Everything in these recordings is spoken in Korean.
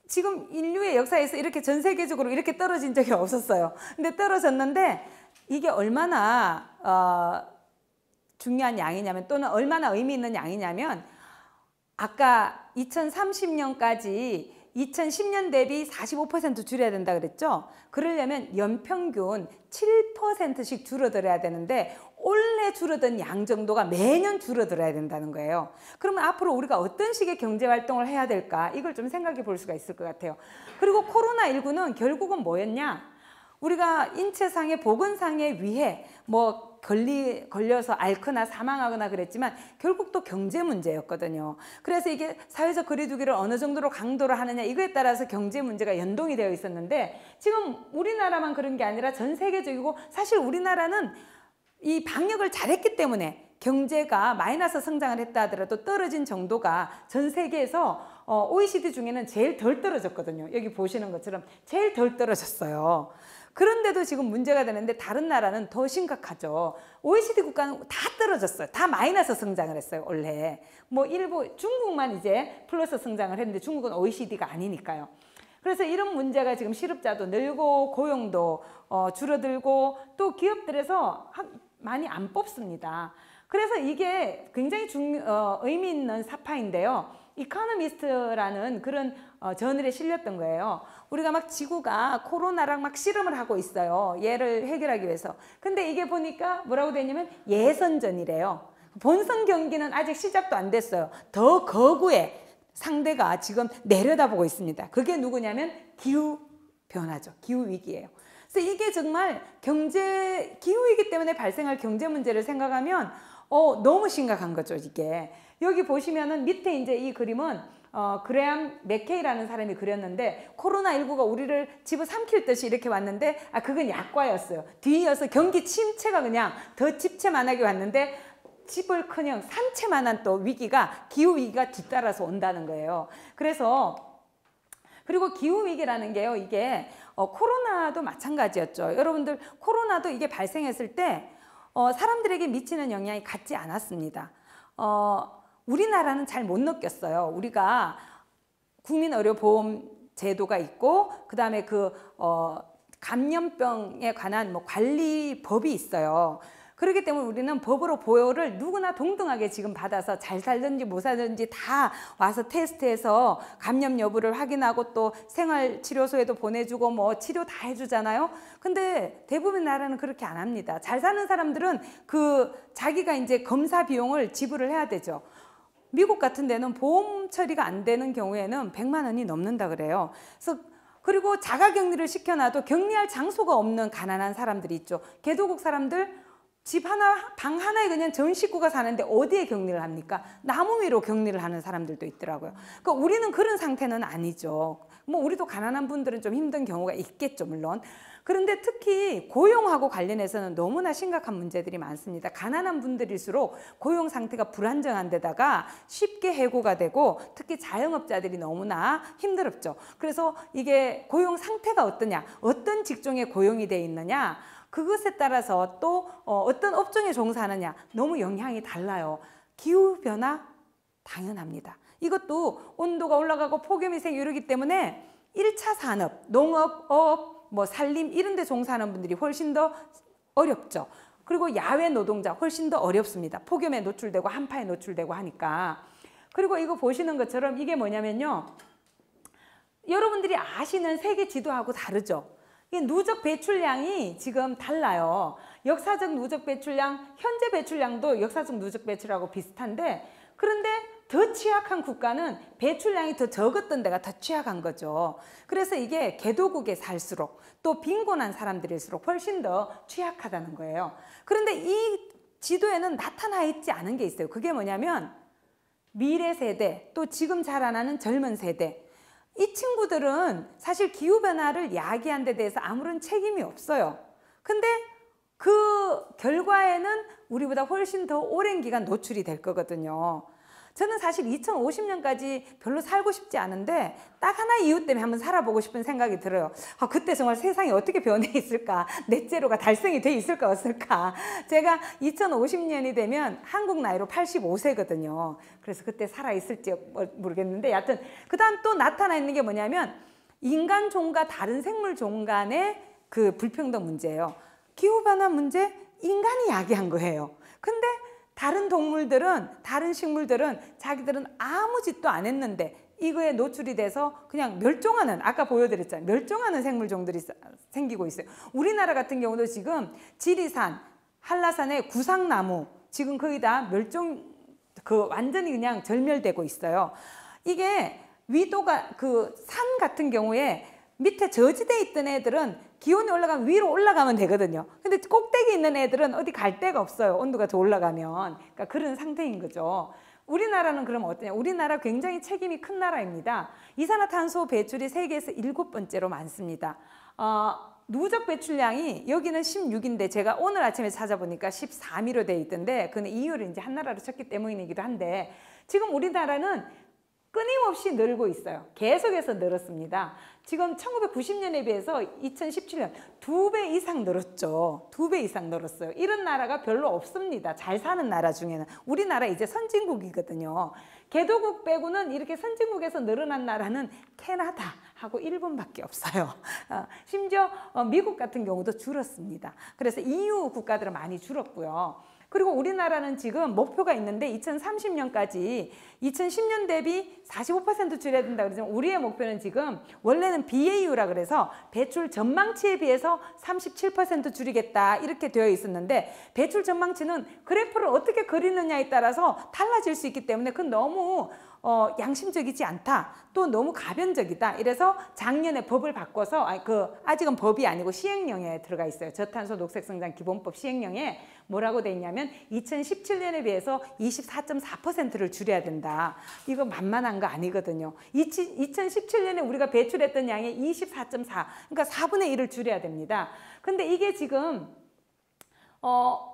지금 인류의 역사에서 이렇게 전 세계적으로 이렇게 떨어진 적이 없었어요. 근데 떨어졌는데 이게 얼마나 중요한 양이냐면, 또는 얼마나 의미 있는 양이냐면, 아까 2030년까지 2010년 대비 45% 줄여야 된다 그랬죠. 그러려면 연평균 7%씩 줄어들어야 되는데 올해 줄어든 양 정도가 매년 줄어들어야 된다는 거예요. 그러면 앞으로 우리가 어떤 식의 경제활동을 해야 될까, 이걸 좀 생각해 볼 수가 있을 것 같아요. 그리고 코로나19는 결국은 뭐였냐, 우리가 인체상의 보건상의 위해 걸려서 앓거나 사망하거나 그랬지만 결국 또 경제 문제였거든요. 그래서 이게 사회적 거리두기를 어느 정도로 강도를 하느냐, 이거에 따라서 경제 문제가 연동이 되어 있었는데, 지금 우리나라만 그런 게 아니라 전 세계적이고, 사실 우리나라는 이 방역을 잘했기 때문에 경제가 마이너스 성장을 했다 하더라도 떨어진 정도가 전 세계에서 OECD 중에는 제일 덜 떨어졌거든요. 여기 보시는 것처럼 제일 덜 떨어졌어요. 그런데도 지금 문제가 되는데 다른 나라는 더 심각하죠. OECD 국가는 다 떨어졌어요. 다 마이너스 성장을 했어요, 올해. 중국만 이제 플러스 성장을 했는데 중국은 OECD가 아니니까요. 그래서 이런 문제가 지금 실업자도 늘고 고용도 줄어들고, 또 기업들에서 많이 안 뽑습니다. 그래서 이게 굉장히 의미 있는 사파인데요. 이코노미스트라는 그런 저널에 실렸던 거예요. 우리가 지구가 코로나랑 실험을 하고 있어요. 얘를 해결하기 위해서. 근데 이게 보니까 뭐라고 돼 있냐면 예선전이래요. 본선 경기는 아직 시작도 안 됐어요. 더 거구의 상대가 지금 내려다보고 있습니다. 그게 누구냐면 기후변화죠. 기후위기예요. 그래서 이게 정말 기후위기 때문에 발생할 경제 문제를 생각하면 너무 심각한 거죠, 이게. 여기 보시면은 밑에 이제 이 그림은 그레암 맥케이라는 사람이 그렸는데, 코로나19가 우리를 집어삼킬 듯이 이렇게 왔는데, 그건 약과였어요. 뒤이어서 경기 침체가 그냥 더 집체만하게 왔는데, 집을커녕 산채만한 또 위기가, 기후위기가 뒤따라서 온다는 거예요. 그리고 기후위기라는 게요, 이게 코로나도 마찬가지였죠. 여러분들, 코로나도 이게 발생했을 때 사람들에게 미치는 영향이 같지 않았습니다. 우리나라는 잘 못 느꼈어요. 우리가 국민의료보험 제도가 있고, 그 다음에 감염병에 관한 관리법이 있어요. 그렇기 때문에 우리는 법으로 보호를 누구나 동등하게 지금 받아서 잘 살든지 못 살든지 다 와서 테스트해서 감염 여부를 확인하고, 또 생활치료소에도 보내주고 치료 다 해주잖아요. 근데 대부분 나라는 그렇게 안 합니다. 잘 사는 사람들은 자기가 이제 검사 비용을 지불을 해야 되죠. 미국 같은 데는 보험 처리가 안 되는 경우에는 100만 원이 넘는다 그래요. 그리고 자가격리를 시켜놔도 격리할 장소가 없는 가난한 사람들이 있죠. 개도국 사람들 집 하나, 방 하나에 그냥 전 식구가 사는데 어디에 격리를 합니까? 나무 위로 격리를 하는 사람들도 있더라고요. 그러니까 우리는 그런 상태는 아니죠. 우리도 가난한 분들은 좀 힘든 경우가 있겠죠, 물론. 그런데 특히 고용하고 관련해서는 너무나 심각한 문제들이 많습니다. 가난한 분들일수록 고용 상태가 불안정한 데다가 쉽게 해고가 되고, 특히 자영업자들이 너무나 힘들었죠. 그래서 이게 고용 상태가 어떠냐, 어떤 직종에 고용이 돼 있느냐, 그것에 따라서 또 어떤 업종에 종사하느냐, 너무 영향이 달라요. 기후변화 당연합니다. 이것도 온도가 올라가고 폭염이 이러기 때문에 1차 산업, 농업, 어업, 산림 이런 데 종사하는 분들이 훨씬 더 어렵죠. 그리고 야외 노동자 훨씬 더 어렵습니다. 폭염에 노출되고 한파에 노출되고 하니까. 그리고 이거 보시는 것처럼 이게 뭐냐면요, 여러분들이 아시는 세계 지도하고 다르죠. 이 누적 배출량이 지금 달라요. 역사적 누적 배출량, 현재 배출량도 역사적 누적 배출하고 비슷한데, 그런데 더 취약한 국가는 배출량이 더 적었던 데가 더 취약한 거죠. 그래서 이게 개도국에 살수록, 또 빈곤한 사람들일수록 훨씬 더 취약하다는 거예요. 그런데 이 지도에는 나타나 있지 않은 게 있어요. 그게 뭐냐면 미래 세대, 또 지금 자라나는 젊은 세대, 이 친구들은 사실 기후변화를 야기한 데 대해서 아무런 책임이 없어요. 근데 그 결과에는 우리보다 훨씬 더 오랜 기간 노출이 될 거거든요. 저는 사실 2050년까지 별로 살고 싶지 않은데 딱 하나 이유 때문에 한번 살아보고 싶은 생각이 들어요. 그때 정말 세상이 어떻게 변해 있을까? 넷째로가 달성이 돼 있을까 없을까? 제가 2050년이 되면 한국 나이로 85세거든요. 그래서 그때 살아있을지 모르겠는데 여하튼 그 다음 또 나타나 있는 게 뭐냐면 인간 종과 다른 생물 종 간의 그 불평등 문제예요. 기후변화 문제 인간이 야기한 거예요. 근데 다른 동물들은, 다른 식물들은 자기들은 아무 짓도 안 했는데 이거에 노출이 돼서 그냥 멸종하는, 아까 보여드렸잖아요. 멸종하는 생물종들이 생기고 있어요. 우리나라 같은 경우도 지금 지리산, 한라산의 구상나무 지금 거의 다 완전히 그냥 절멸되고 있어요. 이게 위도가 그 산 같은 경우에 밑에 저지대에 있던 애들은 기온이 올라가면 위로 올라가면 되거든요. 근데 꼭대기 있는 애들은 어디 갈 데가 없어요. 온도가 더 올라가면. 그러니까 그런 상태인 거죠. 우리나라는 그럼 어떠냐? 우리나라 굉장히 책임이 큰 나라입니다. 이산화탄소 배출이 세계에서 7번째로 많습니다. 누적 배출량이 여기는 16인데 제가 오늘 아침에 찾아보니까 13위로 돼 있던데 그는 이유를 이제 한 나라로 쳤기 때문이기도 한데 지금 우리나라는 끊임없이 늘고 있어요. 계속해서 늘었습니다. 지금 1990년에 비해서 2017년 2배 이상 늘었죠. 2배 이상 늘었어요. 이런 나라가 별로 없습니다. 잘 사는 나라 중에는. 우리나라 이제 선진국이거든요. 개도국 빼고는 이렇게 선진국에서 늘어난 나라는 캐나다하고 일본밖에 없어요. 심지어 미국 같은 경우도 줄었습니다. 그래서 EU 국가들은 많이 줄었고요. 그리고 우리나라는 지금 목표가 있는데 2030년까지 2010년 대비 45% 줄여야 된다 그러지만 우리의 목표는 지금 원래는 BAU라 그래서 배출 전망치에 비해서 37% 줄이겠다 이렇게 되어 있었는데 배출 전망치는 그래프를 어떻게 그리느냐에 따라서 달라질 수 있기 때문에 그건 너무 양심적이지 않다. 또 너무 가변적이다. 이래서 작년에 법을 바꿔서 아직은 법이 아니고 시행령에 들어가 있어요. 저탄소 녹색성장 기본법 시행령에 뭐라고 돼 있냐면 2017년에 비해서 24.4%를 줄여야 된다. 이거 만만한 거 아니거든요. 2017년에 우리가 배출했던 양의 24.4, 그러니까 4분의 1을 줄여야 됩니다. 근데 이게 지금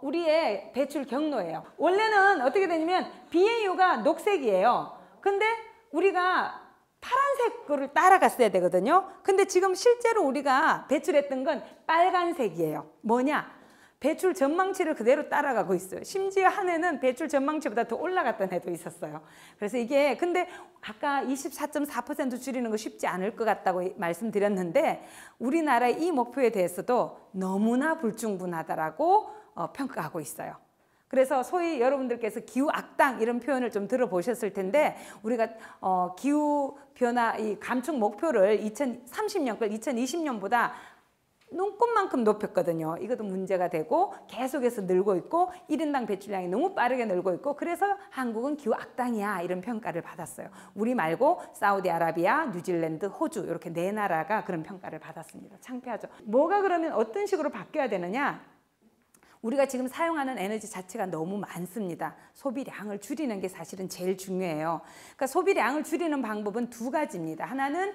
우리의 배출 경로예요. 원래는 어떻게 되냐면 BAU가 녹색이에요. 근데 우리가 파란색 거를 따라갔어야 되거든요. 근데 지금 실제로 우리가 배출했던 건 빨간색이에요. 뭐냐? 배출 전망치를 그대로 따라가고 있어요. 심지어 한 해는 배출 전망치보다 더 올라갔던 해도 있었어요. 그래서 이게 근데 아까 24.4% 줄이는 거 쉽지 않을 것 같다고 말씀드렸는데 우리나라의 이 목표에 대해서도 너무나 불충분하다라고 평가하고 있어요. 그래서 소위 여러분들께서 기후악당 이런 표현을 좀 들어보셨을 텐데 우리가 기후변화 이 감축 목표를 2030년 걸 2020년보다 눈꽃만큼 높였거든요. 이것도 문제가 되고 계속해서 늘고 있고 1인당 배출량이 너무 빠르게 늘고 있고 그래서 한국은 기후악당이야 이런 평가를 받았어요. 우리 말고 사우디아라비아, 뉴질랜드, 호주 이렇게 4나라가 그런 평가를 받았습니다. 창피하죠. 뭐가 그러면 어떤 식으로 바뀌어야 되느냐? 우리가 지금 사용하는 에너지 자체가 너무 많습니다. 소비량을 줄이는 게 사실은 제일 중요해요. 그러니까 소비량을 줄이는 방법은 2가지입니다. 하나는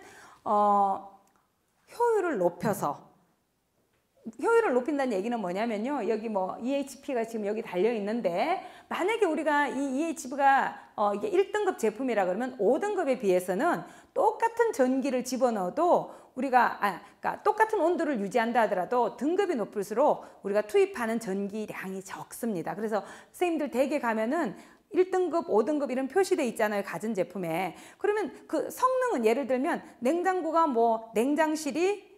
효율을 높여서 효율을 높인다는 얘기는 뭐냐면요. 여기 뭐 EHP가 지금 여기 달려 있는데 만약에 우리가 이 EHP가 이게 1등급 제품이라 그러면 5등급에 비해서는 똑같은 전기를 집어넣어도 우리가 그러니까 똑같은 온도를 유지한다 하더라도 등급이 높을수록 우리가 투입하는 전기량이 적습니다. 그래서 선생님들 댁에 가면은 1등급, 5등급 이런 표시돼 있잖아요. 가전제품에. 그러면 그 성능은 예를 들면 냉장고가 뭐 냉장실이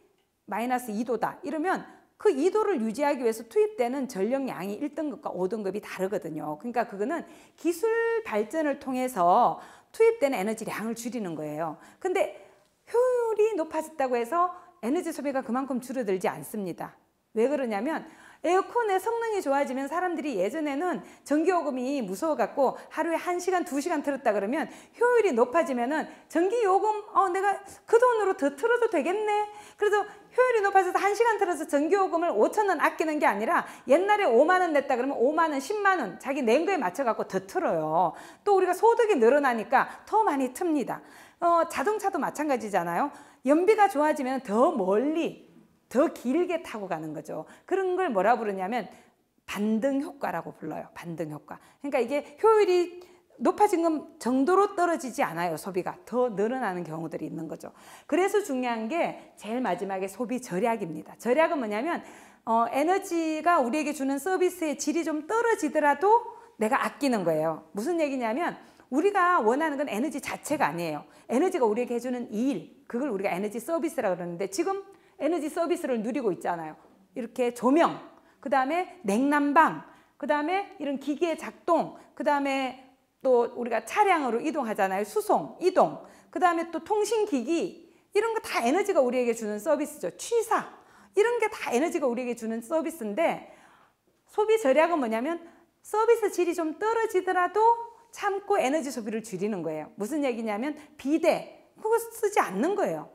마이너스 2도다 이러면 그 2도를 유지하기 위해서 투입되는 전력량이 1등급과 5등급이 다르거든요. 그러니까 그거는 기술 발전을 통해서 투입되는 에너지량을 줄이는 거예요. 근데 효율이 높아졌다고 해서 에너지 소비가 그만큼 줄어들지 않습니다. 왜 그러냐면 에어컨의 성능이 좋아지면 사람들이 예전에는 전기요금이 무서워갖고 하루에 1시간, 2시간 틀었다 그러면 효율이 높아지면은 전기요금 내가 그 돈으로 더 틀어도 되겠네. 그래서 효율이 높아져서 1시간 틀어서 전기요금을 5,000원 아끼는 게 아니라 옛날에 5만 원 냈다 그러면 5만 원, 10만 원 자기 낸 거에 맞춰갖고 더 틀어요. 또 우리가 소득이 늘어나니까 더 많이 틉니다. 자동차도 마찬가지잖아요. 연비가 좋아지면 더 멀리 더 길게 타고 가는 거죠. 그런 걸 뭐라 부르냐면 반등 효과라고 불러요. 반등 효과. 그러니까 이게 효율이 높아진 정도로 떨어지지 않아요. 소비가 더 늘어나는 경우들이 있는 거죠. 그래서 중요한 게 제일 마지막에 소비 절약입니다. 절약은 뭐냐면 에너지가 우리에게 주는 서비스의 질이 좀 떨어지더라도 내가 아끼는 거예요. 무슨 얘기냐면 우리가 원하는 건 에너지 자체가 아니에요. 에너지가 우리에게 해주는 일, 그걸 우리가 에너지 서비스라고 그러는데 지금 에너지 서비스를 누리고 있잖아요. 이렇게 조명, 그 다음에 냉난방, 그 다음에 이런 기기의 작동, 그 다음에 또 우리가 차량으로 이동하잖아요. 수송, 이동, 그 다음에 또 통신기기, 이런 거 다 에너지가 우리에게 주는 서비스죠. 취사, 이런 게 다 에너지가 우리에게 주는 서비스인데 소비 절약은 뭐냐면 서비스 질이 좀 떨어지더라도 참고 에너지 소비를 줄이는 거예요. 무슨 얘기냐면 비대, 그거 쓰지 않는 거예요.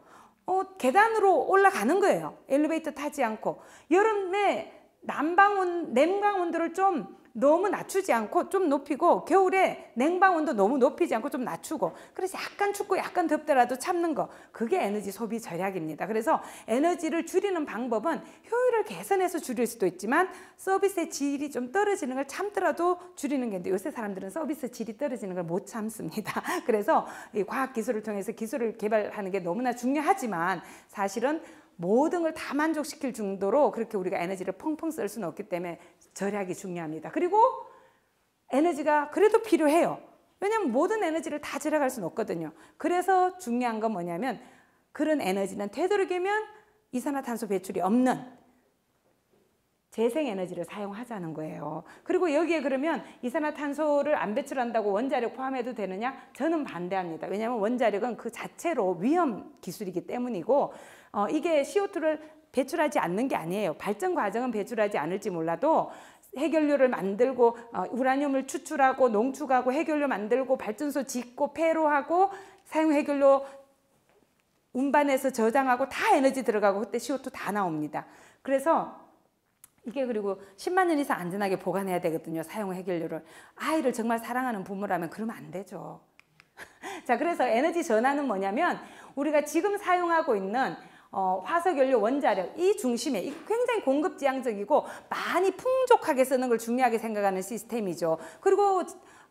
계단으로 올라가는 거예요. 엘리베이터 타지 않고. 여름에 냉방 온도를 좀 너무 낮추지 않고 좀 높이고, 겨울에 냉방 온도 너무 높이지 않고 좀 낮추고, 그래서 약간 춥고 약간 덥더라도 참는 거, 그게 에너지 소비 절약입니다. 그래서 에너지를 줄이는 방법은 효율을 개선해서 줄일 수도 있지만 서비스의 질이 좀 떨어지는 걸 참더라도 줄이는 게 있는데 요새 사람들은 서비스 질이 떨어지는 걸 못 참습니다. 그래서 이 과학기술을 통해서 기술을 개발하는 게 너무나 중요하지만 사실은 모든 걸 다 만족시킬 정도로 그렇게 우리가 에너지를 펑펑 쓸 수는 없기 때문에 절약이 중요합니다. 그리고 에너지가 그래도 필요해요. 왜냐하면 모든 에너지를 다 절약할 수는 없거든요. 그래서 중요한 건 뭐냐면 그런 에너지는 되도록이면 이산화탄소 배출이 없는 재생에너지를 사용하자는 거예요. 그리고 여기에 그러면 이산화탄소를 안 배출한다고 원자력 포함해도 되느냐? 저는 반대합니다. 왜냐하면 원자력은 그 자체로 위험 기술이기 때문이고 이게 CO2를 배출하지 않는 게 아니에요. 발전 과정은 배출하지 않을지 몰라도 해결료를 만들고 우라늄을 추출하고 농축하고 해결료 만들고 발전소 짓고 폐로하고 사용 해결료 운반해서 저장하고 다 에너지 들어가고 그때 CO2 다 나옵니다. 그래서 이게 그리고 10만 년 이상 안전하게 보관해야 되거든요. 사용 해결료를. 아이를 정말 사랑하는 부모라면 그러면 안 되죠. 자, 그래서 에너지 전환은 뭐냐면 우리가 지금 사용하고 있는 화석연료, 원자력 이 중심에 굉장히 공급지향적이고 많이 풍족하게 쓰는 걸 중요하게 생각하는 시스템이죠. 그리고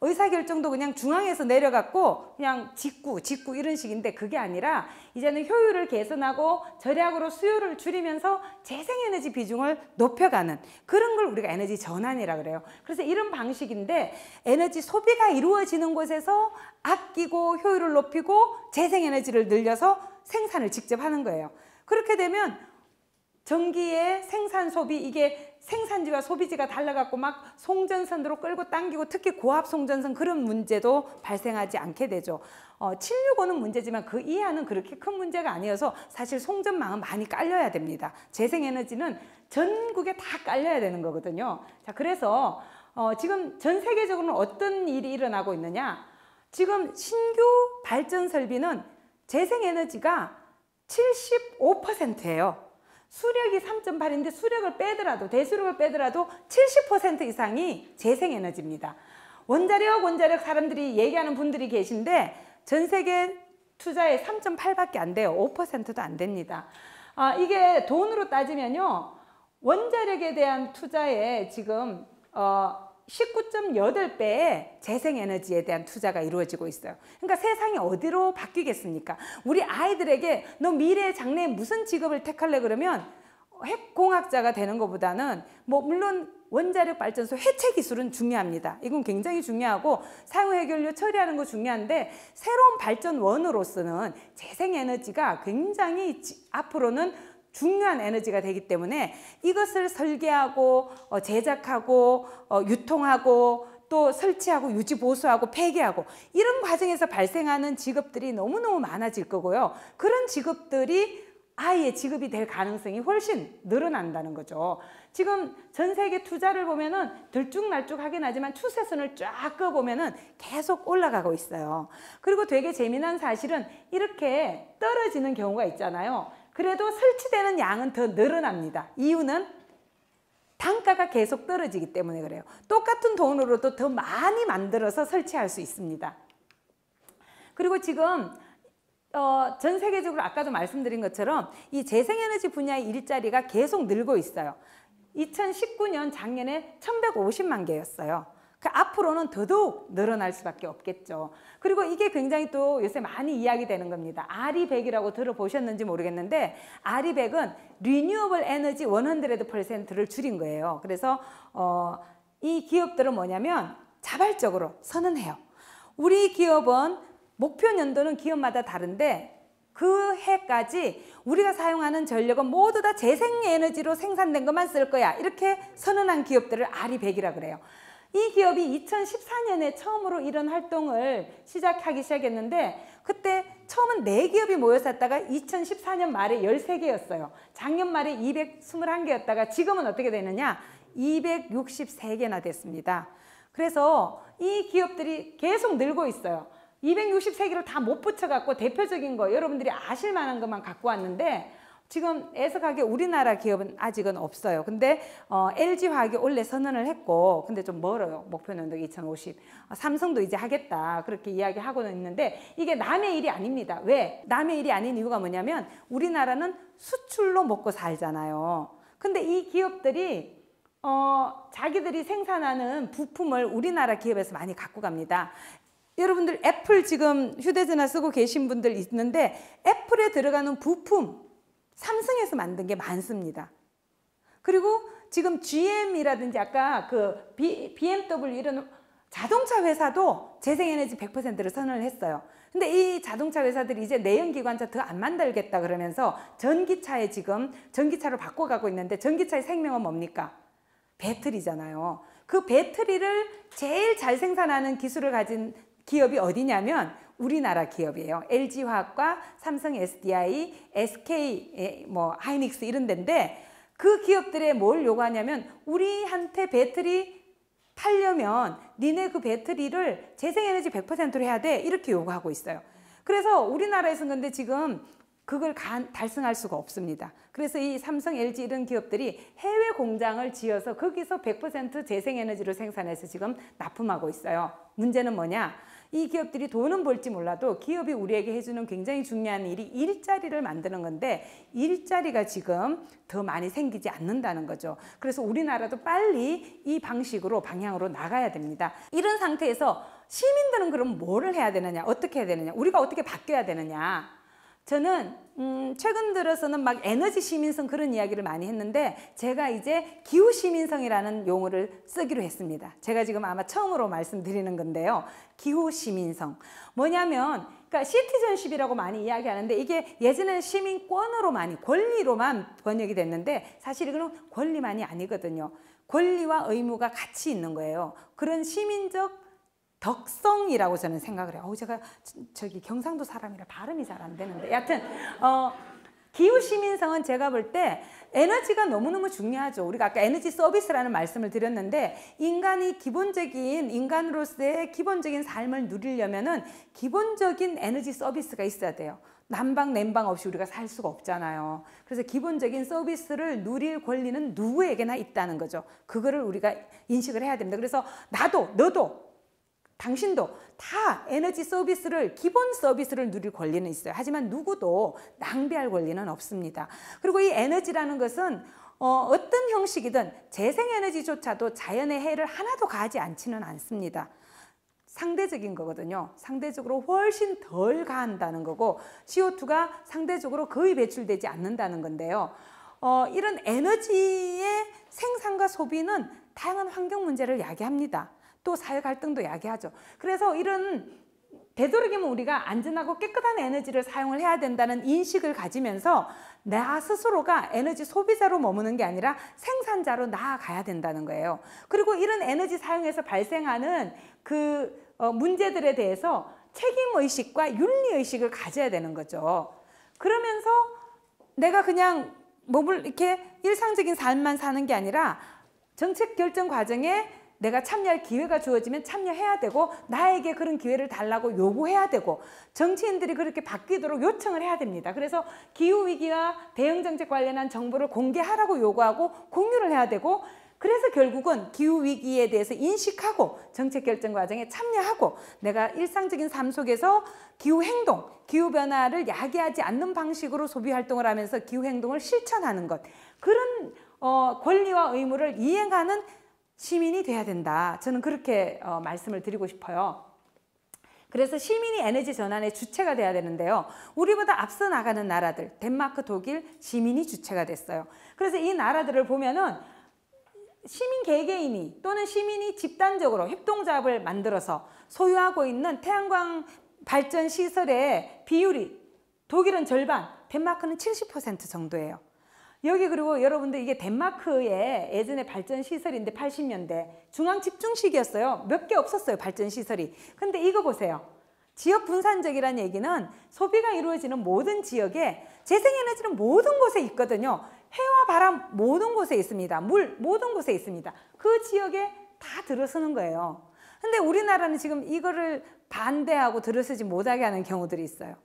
의사결정도 그냥 중앙에서 내려갔고 그냥 직구 이런 식인데 그게 아니라 이제는 효율을 개선하고 절약으로 수요를 줄이면서 재생에너지 비중을 높여가는 그런 걸 우리가 에너지 전환이라 그래요. 그래서 이런 방식인데 에너지 소비가 이루어지는 곳에서 아끼고 효율을 높이고 재생에너지를 늘려서 생산을 직접 하는 거예요. 그렇게 되면 전기의 생산 소비 이게 생산지와 소비지가 달라갖고 막 송전선으로 끌고 당기고 특히 고압 송전선 그런 문제도 발생하지 않게 되죠. 765는 문제지만 그 이하는 그렇게 큰 문제가 아니어서 사실 송전망은 많이 깔려야 됩니다. 재생에너지는 전국에 다 깔려야 되는 거거든요. 자, 그래서 지금 전 세계적으로는 어떤 일이 일어나고 있느냐. 지금 신규 발전 설비는 재생에너지가 75%예요. 수력이 3.8인데 수력을 빼더라도 대수력을 빼더라도 70% 이상이 재생에너지입니다. 원자력 사람들이 얘기하는 분들이 계신데 전 세계 투자의 3.8밖에 안 돼요. 5%도 안 됩니다. 이게 돈으로 따지면요. 원자력에 대한 투자에 지금 19.8배의 재생에너지에 대한 투자가 이루어지고 있어요. 그러니까 세상이 어디로 바뀌겠습니까? 우리 아이들에게 너 미래의 장래에 무슨 직업을 택할래 그러면 핵공학자가 되는 것보다는 물론 원자력 발전소 해체 기술은 중요합니다. 이건 굉장히 중요하고 사용 해결료 처리하는 거 중요한데 새로운 발전원으로서는 재생에너지가 굉장히 앞으로는 중요한 에너지가 되기 때문에 이것을 설계하고 제작하고 유통하고 또 설치하고 유지 보수하고 폐기하고 이런 과정에서 발생하는 직업들이 너무너무 많아질 거고요. 그런 직업들이 아이의 직업이 될 가능성이 훨씬 늘어난다는 거죠. 지금 전 세계 투자를 보면은 들쭉날쭉하긴 하지만 추세선을 쫙 그어보면은 계속 올라가고 있어요. 그리고 되게 재미난 사실은 이렇게 떨어지는 경우가 있잖아요. 그래도 설치되는 양은 더 늘어납니다. 이유는 단가가 계속 떨어지기 때문에 그래요. 똑같은 돈으로도 더 많이 만들어서 설치할 수 있습니다. 그리고 지금 전 세계적으로 아까도 말씀드린 것처럼 이 재생에너지 분야의 일자리가 계속 늘고 있어요. 2019년 작년에 1150만 개였어요. 그 앞으로는 더더욱 늘어날 수밖에 없겠죠. 그리고 이게 굉장히 또 요새 많이 이야기되는 겁니다. RE100이라고 들어보셨는지 모르겠는데 RE100은 Renewable Energy 100%를 줄인 거예요. 그래서 이 기업들은 뭐냐면 자발적으로 선언해요. 우리 기업은 목표 연도는 기업마다 다른데 그 해까지 우리가 사용하는 전력은 모두 다 재생에너지로 생산된 것만 쓸 거야. 이렇게 선언한 기업들을 RE100이라 그래요. 이 기업이 2014년에 처음으로 이런 활동을 시작하기 시작했는데 그때 처음은 4기업이 모여 샀다가 2014년 말에 13개였어요. 작년 말에 221개였다가 지금은 어떻게 되느냐? 263개나 됐습니다. 그래서 이 기업들이 계속 늘고 있어요. 263개를 다 못 붙여갖고 대표적인 거 여러분들이 아실 만한 것만 갖고 왔는데 지금 애석하게 우리나라 기업은 아직은 없어요. 근데 LG화학이 원래 선언을 했고 근데 좀 멀어요. 목표 연도 2050. 삼성도 이제 하겠다 그렇게 이야기하고는 있는데 이게 남의 일이 아닙니다. 왜? 남의 일이 아닌 이유가 뭐냐면 우리나라는 수출로 먹고 살잖아요. 근데 이 기업들이 자기들이 생산하는 부품을 우리나라 기업에서 많이 갖고 갑니다. 여러분들 애플 지금 휴대전화 쓰고 계신 분들 있는데 애플에 들어가는 부품 삼성에서 만든 게 많습니다. 그리고 지금 GM이라든지 아까 그 BMW 이런 자동차 회사도 재생에너지 100%를 선언을 했어요. 근데 이 자동차 회사들이 이제 내연기관차 더 안 만들겠다 그러면서 전기차에 지금 전기차로 바꿔가고 있는데 전기차의 생명은 뭡니까? 배터리잖아요. 그 배터리를 제일 잘 생산하는 기술을 가진 기업이 어디냐면 우리나라 기업이에요. LG화학과 삼성 SDI, SK, 하이닉스 이런 데인데 그 기업들에 뭘 요구하냐면 우리한테 배터리 팔려면 니네 그 배터리를 재생에너지 100%로 해야 돼 이렇게 요구하고 있어요. 그래서 우리나라에서는 근데 지금 그걸 달성할 수가 없습니다. 그래서 이 삼성, LG 이런 기업들이 해외 공장을 지어서 거기서 100% 재생에너지를 생산해서 지금 납품하고 있어요. 문제는 뭐냐? 이 기업들이 돈은 벌지 몰라도 기업이 우리에게 해주는 굉장히 중요한 일이 일자리를 만드는 건데 일자리가 지금 더 많이 생기지 않는다는 거죠. 그래서 우리나라도 빨리 이 방식으로 방향으로 나가야 됩니다. 이런 상태에서 시민들은 그럼 뭐를 해야 되느냐? 어떻게 해야 되느냐? 우리가 어떻게 바뀌어야 되느냐? 저는 최근 들어서는 막 에너지 시민성 그런 이야기를 많이 했는데 제가 이제 기후 시민성이라는 용어를 쓰기로 했습니다. 제가 지금 아마 처음으로 말씀드리는 건데요. 기후 시민성. 뭐냐면 그러니까 시티즌십이라고 많이 이야기하는데 이게 예전에는 시민권으로 많이 권리로만 번역이 됐는데 사실 이거는 권리만이 아니거든요. 권리와 의무가 같이 있는 거예요. 그런 시민적 덕성이라고 저는 생각을 해요. 제가 저기 경상도 사람이라 발음이 잘 안 되는데 여하튼 기후 시민성은 제가 볼 때 에너지가 너무너무 중요하죠. 우리가 아까 에너지 서비스라는 말씀을 드렸는데 인간이 기본적인 인간으로서의 기본적인 삶을 누리려면은 기본적인 에너지 서비스가 있어야 돼요. 난방 냉방 없이 우리가 살 수가 없잖아요. 그래서 기본적인 서비스를 누릴 권리는 누구에게나 있다는 거죠. 그거를 우리가 인식을 해야 됩니다. 그래서 나도 너도 당신도 다 에너지 서비스를 기본 서비스를 누릴 권리는 있어요. 하지만 누구도 낭비할 권리는 없습니다. 그리고 이 에너지라는 것은 어떤 형식이든 재생에너지조차도 자연의 해를 하나도 가하지 않지는 않습니다. 상대적인 거거든요. 상대적으로 훨씬 덜 가한다는 거고 CO2가 상대적으로 거의 배출되지 않는다는 건데요. 이런 에너지의 생산과 소비는 다양한 환경 문제를 야기합니다. 또 사회 갈등도 야기하죠. 그래서 이런 되도록이면 우리가 안전하고 깨끗한 에너지를 사용을 해야 된다는 인식을 가지면서 나 스스로가 에너지 소비자로 머무는 게 아니라 생산자로 나아가야 된다는 거예요. 그리고 이런 에너지 사용에서 발생하는 그 문제들에 대해서 책임의식과 윤리의식을 가져야 되는 거죠. 그러면서 내가 그냥 이렇게 일상적인 삶만 사는 게 아니라 정책 결정 과정에 내가 참여할 기회가 주어지면 참여해야 되고 나에게 그런 기회를 달라고 요구해야 되고 정치인들이 그렇게 바뀌도록 요청을 해야 됩니다. 그래서 기후위기와 대응정책 관련한 정보를 공개하라고 요구하고 공유를 해야 되고 그래서 결국은 기후위기에 대해서 인식하고 정책 결정 과정에 참여하고 내가 일상적인 삶 속에서 기후행동, 기후변화를 야기하지 않는 방식으로 소비활동을 하면서 기후행동을 실천하는 것 그런 권리와 의무를 이행하는 시민이 돼야 된다. 저는 그렇게 말씀을 드리고 싶어요. 그래서 시민이 에너지 전환의 주체가 돼야 되는데요. 우리보다 앞서 나가는 나라들, 덴마크, 독일, 시민이 주체가 됐어요. 그래서 이 나라들을 보면은 시민 개개인이 또는 시민이 집단적으로 협동조합을 만들어서 소유하고 있는 태양광 발전 시설의 비율이 독일은 절반, 덴마크는 70% 정도예요. 여기 그리고 여러분들 이게 덴마크의 예전에 발전 시설인데 80년대 중앙 집중식이었어요. 몇 개 없었어요, 발전 시설이. 근데 이거 보세요. 지역 분산적이라는 얘기는 소비가 이루어지는 모든 지역에 재생에너지는 모든 곳에 있거든요. 해와 바람 모든 곳에 있습니다. 물 모든 곳에 있습니다. 그 지역에 다 들어서는 거예요. 근데 우리나라는 지금 이거를 반대하고 들어서지 못하게 하는 경우들이 있어요.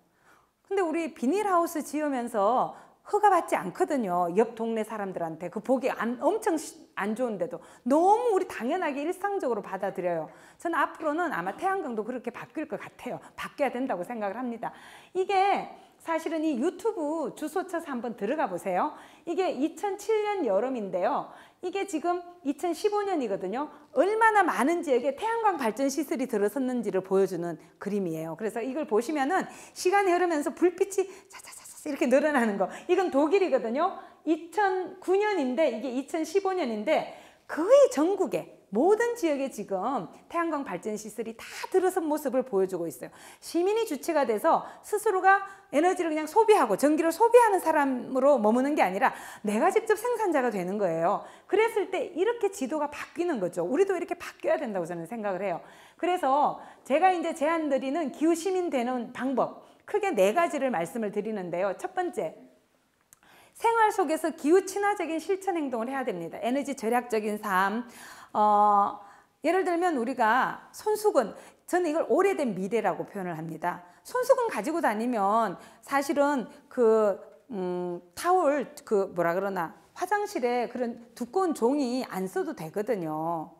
근데 우리 비닐하우스 지으면서 허가받지 않거든요. 옆 동네 사람들한테. 그 보기 엄청 안 좋은데도 너무 우리 당연하게 일상적으로 받아들여요. 저는 앞으로는 아마 태양광도 그렇게 바뀔 것 같아요. 바뀌어야 된다고 생각을 합니다. 이게 사실은 이 유튜브 주소 쳐서 한번 들어가 보세요. 이게 2007년 여름인데요. 이게 지금 2015년이거든요. 얼마나 많은 지역에 태양광 발전 시설이 들어섰는지를 보여주는 그림이에요. 그래서 이걸 보시면은 시간이 흐르면서 불빛이 차차차 이렇게 늘어나는 거. 이건 독일이거든요. 2009년인데 이게 2015년인데 거의 전국에 모든 지역에 지금 태양광 발전 시설이 다 들어선 모습을 보여주고 있어요. 시민이 주체가 돼서 스스로가 에너지를 그냥 소비하고 전기를 소비하는 사람으로 머무는 게 아니라 내가 직접 생산자가 되는 거예요. 그랬을 때 이렇게 지도가 바뀌는 거죠. 우리도 이렇게 바뀌어야 된다고 저는 생각을 해요. 그래서 제가 이제 제안드리는 기후 시민 되는 방법 크게 4가지를 말씀을 드리는데요. 첫 번째, 생활 속에서 기후 친화적인 실천 행동을 해야 됩니다. 에너지 절약적인 삶. 예를 들면 우리가 손수건, 저는 이걸 오래된 미래라고 표현을 합니다. 손수건 가지고 다니면 사실은 타월, 뭐라 그러나 화장실에 그런 두꺼운 종이 안 써도 되거든요.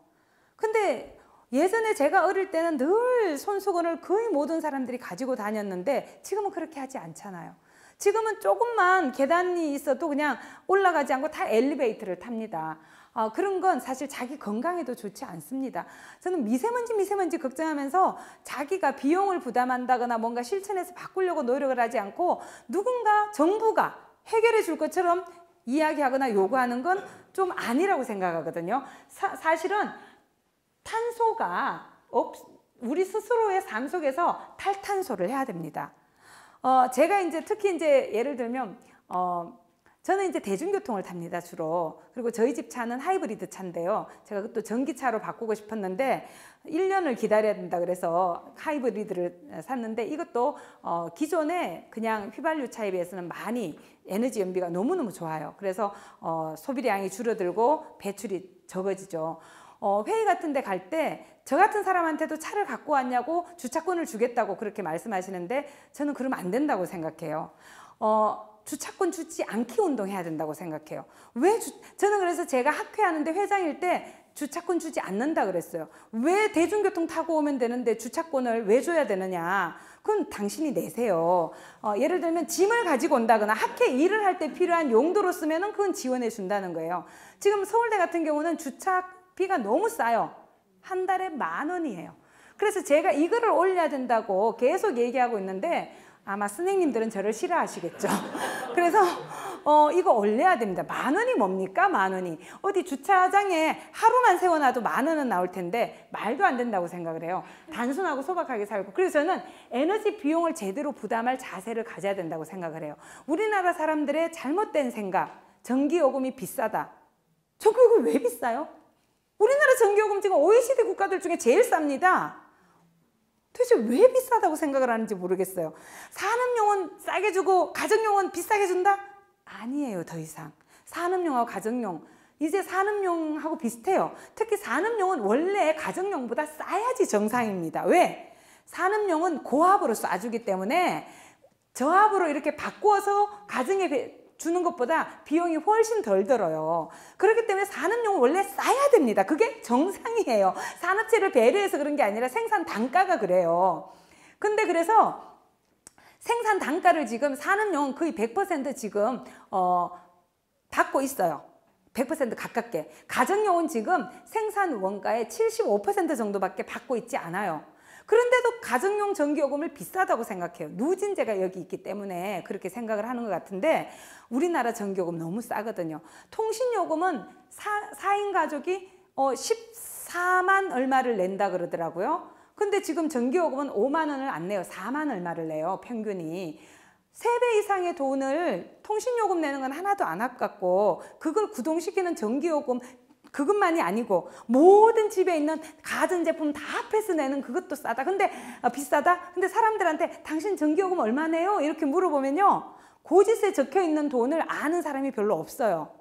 근데 예전에 제가 어릴 때는 늘 손수건을 거의 모든 사람들이 가지고 다녔는데 지금은 그렇게 하지 않잖아요. 지금은 조금만 계단이 있어도 그냥 올라가지 않고 다 엘리베이터를 탑니다. 그런 건 사실 자기 건강에도 좋지 않습니다. 저는 미세먼지 걱정하면서 자기가 비용을 부담한다거나 뭔가 실천해서 바꾸려고 노력을 하지 않고 누군가 정부가 해결해 줄 것처럼 이야기하거나 요구하는 건 좀 아니라고 생각하거든요. 사실은 탄소가 우리 스스로의 삶 속에서 탈탄소를 해야 됩니다. 제가 이제 특히 이제 예를 들면 저는 이제 대중교통을 탑니다, 주로. 그리고 저희 집 차는 하이브리드 차인데요. 제가 또 전기차로 바꾸고 싶었는데 1년을 기다려야 된다 그래서 하이브리드를 샀는데 이것도 기존에 그냥 휘발유 차에 비해서는 많이 에너지 연비가 너무너무 좋아요. 그래서 소비량이 줄어들고 배출이 적어지죠. 회의 같은 데 갈 때 저 같은 사람한테도 차를 갖고 왔냐고 주차권을 주겠다고 그렇게 말씀하시는데 저는 그러면 안 된다고 생각해요. 주차권 주지 않기 운동해야 된다고 생각해요. 저는 그래서 제가 학회하는데 회장일 때 주차권 주지 않는다 그랬어요. 왜 대중교통 타고 오면 되는데 주차권을 왜 줘야 되느냐. 그건 당신이 내세요. 예를 들면 짐을 가지고 온다거나 학회 일을 할 때 필요한 용도로 쓰면 그건 지원해 준다는 거예요. 지금 서울대 같은 경우는 주차비가 너무 싸요. 한 달에 10,000원이에요. 그래서 제가 이거를 올려야 된다고 계속 얘기하고 있는데 아마 선생님들은 저를 싫어하시겠죠. 그래서 이거 올려야 됩니다. 10,000원이 뭡니까? 10,000원이. 어디 주차장에 하루만 세워놔도 10,000원은 나올 텐데 말도 안 된다고 생각을 해요. 단순하고 소박하게 살고. 그래서 저는 에너지 비용을 제대로 부담할 자세를 가져야 된다고 생각을 해요. 우리나라 사람들의 잘못된 생각, 전기요금이 비싸다. 전기요금이 왜 비싸요? 우리나라 전기요금 지금 OECD 국가들 중에 제일 쌉니다. 도대체 왜 비싸다고 생각을 하는지 모르겠어요. 산업용은 싸게 주고 가정용은 비싸게 준다? 아니에요, 더 이상. 산업용하고 가정용, 이제 산업용하고 비슷해요. 특히 산업용은 원래 가정용보다 싸야지 정상입니다. 왜? 산업용은 고압으로 쏴주기 때문에 저압으로 이렇게 바꾸어서 가정에 주는 것보다 비용이 훨씬 덜 들어요. 그렇기 때문에 산업용은 원래 싸야 됩니다. 그게 정상이에요. 산업체를 배려해서 그런 게 아니라 생산 단가가 그래요. 근데 그래서 생산 단가를 지금 산업용은 거의 100% 지금 받고 있어요. 100% 가깝게. 가정용은 지금 생산 원가의 75% 정도밖에 받고 있지 않아요. 그런데도 가정용 전기요금을 비싸다고 생각해요. 누진제가 여기 있기 때문에 그렇게 생각을 하는 것 같은데 우리나라 전기요금 너무 싸거든요. 통신요금은 4인 가족이 14만 얼마를 낸다 그러더라고요. 근데 지금 전기요금은 5만 원을 안 내요. 4만 얼마를 내요. 평균이. 3배 이상의 돈을 통신요금 내는 건 하나도 안 아깝고 그걸 구동시키는 전기요금 그것만이 아니고 모든 집에 있는 가전제품 다 합해서 내는 그것도 싸다. 근데 비싸다? 근데 사람들한테 당신 전기요금 얼마 내요? 이렇게 물어보면요. 고지서에 적혀 있는 돈을 아는 사람이 별로 없어요.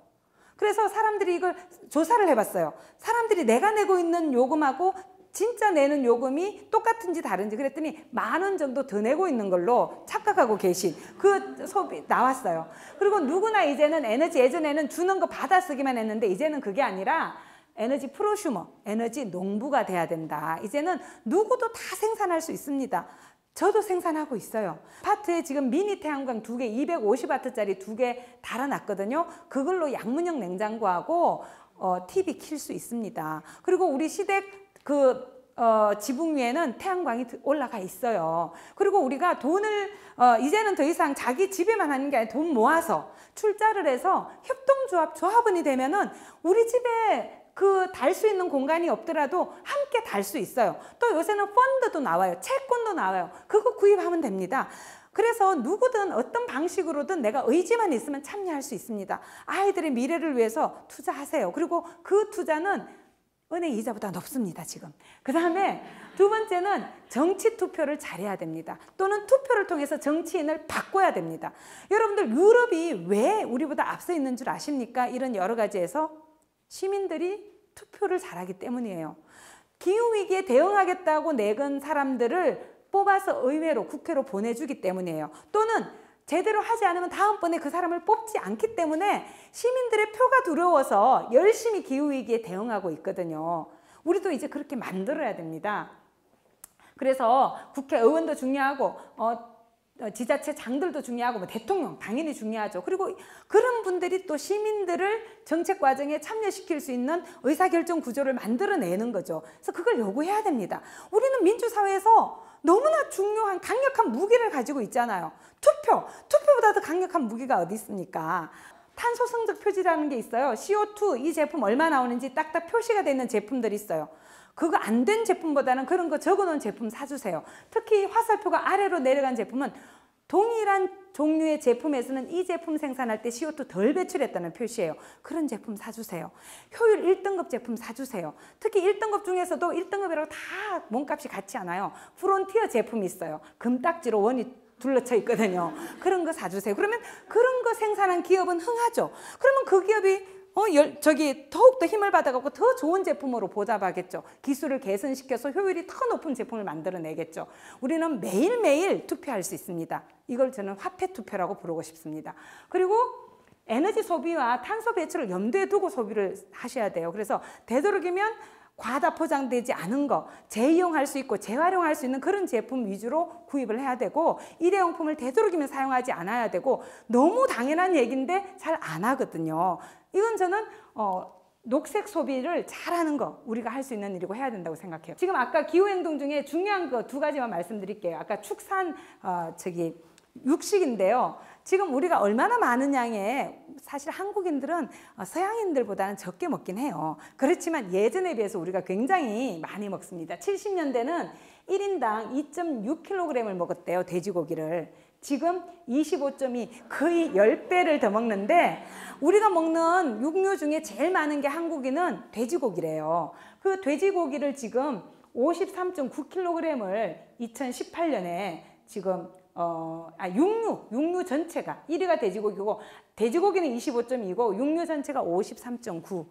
그래서 사람들이 이걸 조사를 해봤어요. 사람들이 내가 내고 있는 요금하고 진짜 내는 요금이 똑같은지 다른지 그랬더니 10,000원 정도 더 내고 있는 걸로 착각하고 계신 그 소비 나왔어요. 그리고 누구나 이제는 에너지 예전에는 주는 거 받아 쓰기만 했는데 이제는 그게 아니라 에너지 프로슈머, 에너지 농부가 돼야 된다. 이제는 누구도 다 생산할 수 있습니다. 저도 생산하고 있어요. 아파트에 지금 미니 태양광 2개, 250와트짜리 2개 달아놨거든요. 그걸로 양문형 냉장고하고 TV 킬 수 있습니다. 그리고 우리 시댁 지붕 위에는 태양광이 올라가 있어요. 그리고 우리가 돈을 이제는 더 이상 자기 집에만 하는 게 아니라 돈 모아서 출자를 해서 협동조합 조합원이 되면은 우리 집에 달 수 있는 공간이 없더라도 함께 달 수 있어요. 또 요새는 펀드도 나와요. 채권도 나와요. 그거 구입하면 됩니다. 그래서 누구든 어떤 방식으로든 내가 의지만 있으면 참여할 수 있습니다. 아이들의 미래를 위해서 투자하세요. 그리고 그 투자는 은행 이자보다 높습니다, 지금. 그 다음에 두 번째는 정치 투표를 잘해야 됩니다. 또는 투표를 통해서 정치인을 바꿔야 됩니다. 여러분들 유럽이 왜 우리보다 앞서 있는 줄 아십니까? 이런 여러 가지에서 시민들이 투표를 잘하기 때문이에요. 기후위기에 대응하겠다고 내건 사람들을 뽑아서 의회로, 국회로 보내주기 때문이에요. 또는 제대로 하지 않으면 다음번에 그 사람을 뽑지 않기 때문에 시민들의 표가 두려워서 열심히 기후위기에 대응하고 있거든요. 우리도 이제 그렇게 만들어야 됩니다. 그래서 국회의원도 중요하고 지자체장들도 중요하고 뭐 대통령 당연히 중요하죠. 그리고 그런 분들이 또 시민들을 정책 과정에 참여시킬 수 있는 의사결정 구조를 만들어내는 거죠. 그래서 그걸 요구해야 됩니다. 우리는 민주사회에서 너무나 중요한 강력한 무기를 가지고 있잖아요. 투표보다 더 강력한 무기가 어디 있습니까? 탄소 성적 표지라는 게 있어요. CO2 이 제품 얼마 나오는지 딱딱 표시가 되는 제품들이 있어요. 그거 안 된 제품보다는 그런 거 적어놓은 제품 사주세요. 특히 화살표가 아래로 내려간 제품은 동일한 종류의 제품에서는 이 제품 생산할 때 CO2 덜 배출했다는 표시예요. 그런 제품 사주세요. 효율 1등급 제품 사주세요. 특히 1등급 중에서도 1등급이라고 다 몸값이 같지 않아요. 프론티어 제품이 있어요. 금딱지로 원이 둘러쳐 있거든요. 그런 거 사주세요. 그러면 그런 거 생산한 기업은 흥하죠. 그러면 그 기업이 더욱더 힘을 받아갖고 더 좋은 제품으로 보답하겠죠. 기술을 개선시켜서 효율이 더 높은 제품을 만들어내겠죠. 우리는 매일매일 투표할 수 있습니다. 이걸 저는 화폐 투표라고 부르고 싶습니다. 그리고 에너지 소비와 탄소 배출을 염두에 두고 소비를 하셔야 돼요. 그래서 되도록이면 과다 포장되지 않은 거, 재이용할 수 있고 재활용할 수 있는 그런 제품 위주로 구입을 해야 되고 일회용품을 되도록이면 사용하지 않아야 되고 너무 당연한 얘기인데 잘 안 하거든요. 이건 저는 녹색 소비를 잘하는 거 우리가 할 수 있는 일이고 해야 된다고 생각해요. 지금 아까 기후행동 중에 중요한 거 2가지만 말씀드릴게요. 아까 축산 육식인데요. 지금 우리가 얼마나 많은 양의 사실 한국인들은 서양인들보다는 적게 먹긴 해요. 그렇지만 예전에 비해서 우리가 굉장히 많이 먹습니다. 70년대는 1인당 2.6kg을 먹었대요. 돼지고기를. 지금 25.2 거의 10배를 더 먹는데 우리가 먹는 육류 중에 제일 많은 게 한국인은 돼지고기래요. 그 돼지고기를 지금 53.9kg을 2018년에 지금 육류 전체가 1위가 돼지고기고 돼지고기는 25.2고 육류 전체가 53.9.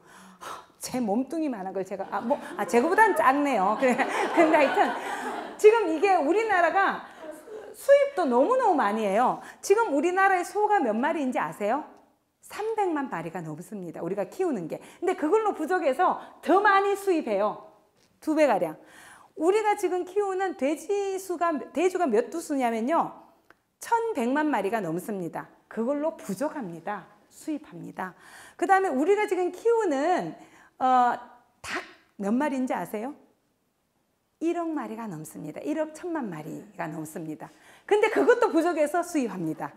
제 몸뚱이만한 걸 제가 제거보다는 작네요. 근데 하여튼 지금 이게 우리나라가 수입도 너무너무 많이 해요. 지금 우리나라의 소가 몇 마리인지 아세요? 300만 마리가 넘습니다. 우리가 키우는 게. 근데 그걸로 부족해서 더 많이 수입해요. 2배가량. 우리가 지금 키우는 돼지가 몇 두수냐면요. 1,100만 마리가 넘습니다. 그걸로 부족합니다. 수입합니다. 그 다음에 우리가 지금 키우는 닭 몇 마리인지 아세요? 1억 마리가 넘습니다. 1억 1천만 마리가 넘습니다. 근데 그것도 부족해서 수입합니다.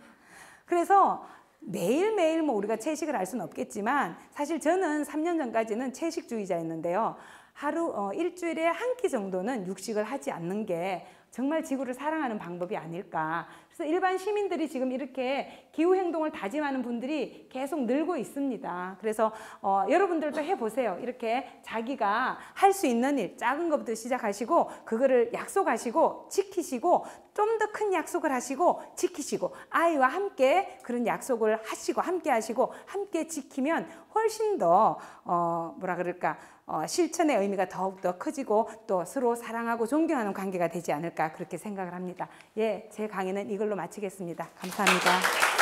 그래서 매일매일 뭐 우리가 채식을 할 수는 없겠지만 사실 저는 3년 전까지는 채식주의자였는데요. 일주일에 한 끼 정도는 육식을 하지 않는 게 정말 지구를 사랑하는 방법이 아닐까. 그래서 일반 시민들이 지금 이렇게 기후행동을 다짐하는 분들이 계속 늘고 있습니다. 그래서 여러분들도 해보세요. 이렇게 자기가 할 수 있는 일, 작은 것부터 시작하시고 그거를 약속하시고 지키시고 좀 더 큰 약속을 하시고 지키시고 아이와 함께 그런 약속을 하시고 함께 하시고 함께 지키면 훨씬 더 뭐라 그럴까 실천의 의미가 더욱더 커지고 또 서로 사랑하고 존경하는 관계가 되지 않을까 그렇게 생각을 합니다. 예, 제 강의는 이걸로 마치겠습니다. 감사합니다.